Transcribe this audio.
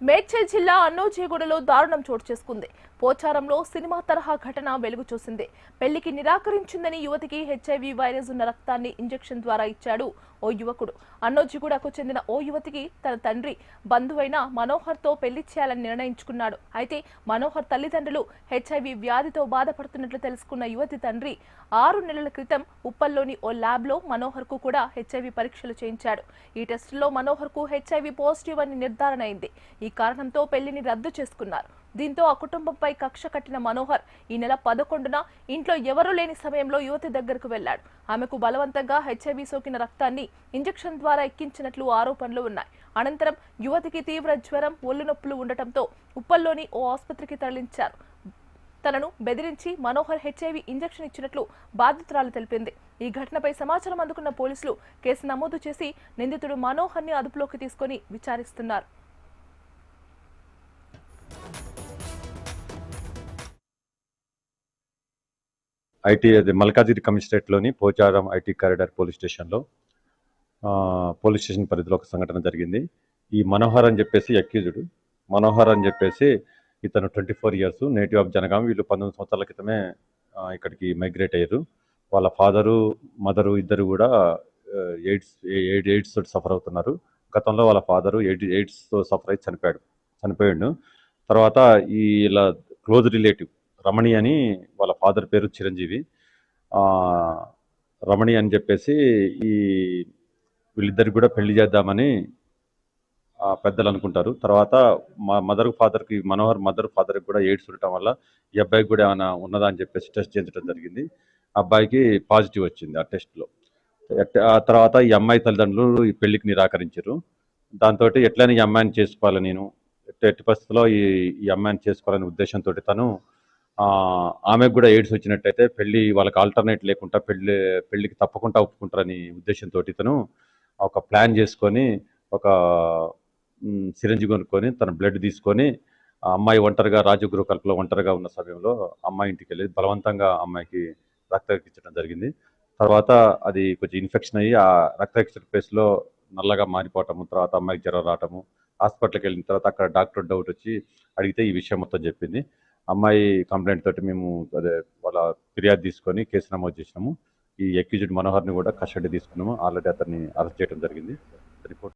మేడ్చల్ జిల్లా అన్నోజేగూడలో దారుణం చోటు చేసుకుంది. పోచారంలో సినిమా తరహా ఘటన వెలుగు చూసింది. పెళ్లికి నిరాకరించిందని యువతికి హెచ్ఐవి వైరస్ ఉన్న రక్తాన్ని ఇంజెక్షన్ ద్వారా ఇచ్చాడు ఓ యువకుడు. అన్నోజీగూడకు చెందిన ఓ యువతికి తన తండ్రి బంధువైన మనోహర్తో పెళ్లి చేయాలని నిర్ణయించుకున్నాడు. అయితే మనోహర్ తల్లిదండ్రులు హెచ్ఐవి వ్యాధితో బాధపడుతున్నట్లు తెలుసుకున్న యువతి తండ్రి 6 నెలల క్రితం ఉప్పల్లోని ఓ ల్యాబ్లో మనోహర్కు కూడా హెచ్ఐవి పరీక్షలు చేయించాడు. ఈ టెస్టులో మనోహర్కు హెచ్ఐవి పాజిటివ్ అని నిర్ధారణ అయింది. ఈ కారణంతో పెళ్లిని రద్దు చేసుకున్నారు. దీంతో ఆ కుటుంబంపై కక్ష కట్టిన మనోహర్ ఈ నెల 11న ఇంట్లో ఎవరూ లేని సమయంలో యువతి దగ్గరకు వెళ్లాడు. ఆమెకు బలవంతంగా హెచ్ఐవి సోకిన రక్తాన్ని ఇంజెక్షన్ ద్వారా ఎక్కించినట్లు ఆరోపణలు ఉన్నాయి. అనంతరం యువతికి తీవ్ర జ్వరం, ఒళ్ళు నొప్పులు ఉండటంతో ఉప్పల్లోని ఓ ఆసుపత్రికి తరలించారు. తనను బెదిరించి మనోహర్ హెచ్ఐవి ఇంజెక్షన్ ఇచ్చినట్లు బాధితురాలు తెలిపింది. ఈ ఘటనపై సమాచారం అందుకున్న పోలీసులు కేసు నమోదు చేసి నిందితుడు మనోహర్ని అదుపులోకి తీసుకుని విచారిస్తున్నారు. ఐటీ మల్కాజిగిరి కమిషనరేట్లోని పోచారం ఐటీ కారిడార్ పోలీస్ స్టేషన్లో పోలీస్ స్టేషన్ పరిధిలో ఒక సంఘటన జరిగింది. ఈ మనోహర్ అని చెప్పేసి అక్యూజ్డ్. మనోహర్ అని చెప్పేసి ఇతను 24 ఇయర్స్, నేటివ్ ఆఫ్ జనగాం. వీళ్ళు 19 సంవత్సరాల క్రితమే ఇక్కడికి మైగ్రేట్ అయ్యారు. వాళ్ళ ఫాదరు, మదరు ఇద్దరు కూడా ఎయిడ్స్ తోటి సఫర్ అవుతున్నారు. గతంలో వాళ్ళ ఫాదరు ఎయిడ్స్తో సఫర్ అయి చనిపోయాడు. తర్వాత ఇలా క్లోజ్ రిలేటివ్ రమణి అని, వాళ్ళ ఫాదర్ పేరు చిరంజీవి. రమణి అని చెప్పేసి వీళ్ళిద్దరికి కూడా పెళ్లి చేద్దామని పెద్దలు అనుకుంటారు. తర్వాత మా ఫాదర్కి మనోహర్ ఫాదర్కి కూడా ఎయిడ్స్ ఉండటం వల్ల ఈ అబ్బాయికి కూడా ఏమైనా ఉన్నదా అని చెప్పేసి టెస్ట్ చేయించడం జరిగింది. అబ్బాయికి పాజిటివ్ వచ్చింది ఆ టెస్ట్లో. ఆ తర్వాత ఈ అమ్మాయి తల్లిదండ్రులు ఈ పెళ్లికి నిరాకరించారు. దాంతో ఎట్లయినా ఈ అమ్మాయిని చేసుకోవాలి, నేను ఎట్టి పరిస్థితుల్లో ఈ అమ్మాయిని చేసుకోవాలనే ఉద్దేశంతో తను ఆమెకు కూడా ఎయిడ్స్ వచ్చినట్టయితే వాళ్ళకి ఆల్టర్నేట్ లేకుండా పెళ్లికి తప్పకుండా ఒప్పుకుంటారని ఉద్దేశంతో ఇతను ఒక ప్లాన్ చేసుకొని ఒక సిరంజి కొనుక్కొని తన బ్లడ్ తీసుకొని ఆ అమ్మాయి ఒంటరిగా రాజగృహ కల్పలో ఒంటరిగా ఉన్న సమయంలో అమ్మాయి ఇంటికి వెళ్ళి బలవంతంగా అమ్మాయికి రక్తం ఎక్కించడం జరిగింది. తర్వాత అది కొంచెం ఇన్ఫెక్షన్ అయ్యి ఆ రక్త ఎక్కించిన ప్లేస్లో నల్లగా మారిపోవటము, తర్వాత అమ్మాయికి జ్వరం రావటము. హాస్పిటల్కి వెళ్ళిన తర్వాత అక్కడ డాక్టర్ డౌట్ వచ్చి అడిగితే ఈ విషయం మొత్తం చెప్పింది. అమ్మాయి కంప్లైంట్ తోటి మేము వాళ్ళ ఫిర్యాదు తీసుకొని కేసు నమోదు చేసినాము. ఈ అక్యూజ్డ్ మనోహర్ని కూడా కస్టడీ తీసుకున్నాము. ఆల్రెడీ అతన్ని అరెస్ట్ చేయడం జరిగింది. రిపోర్ట్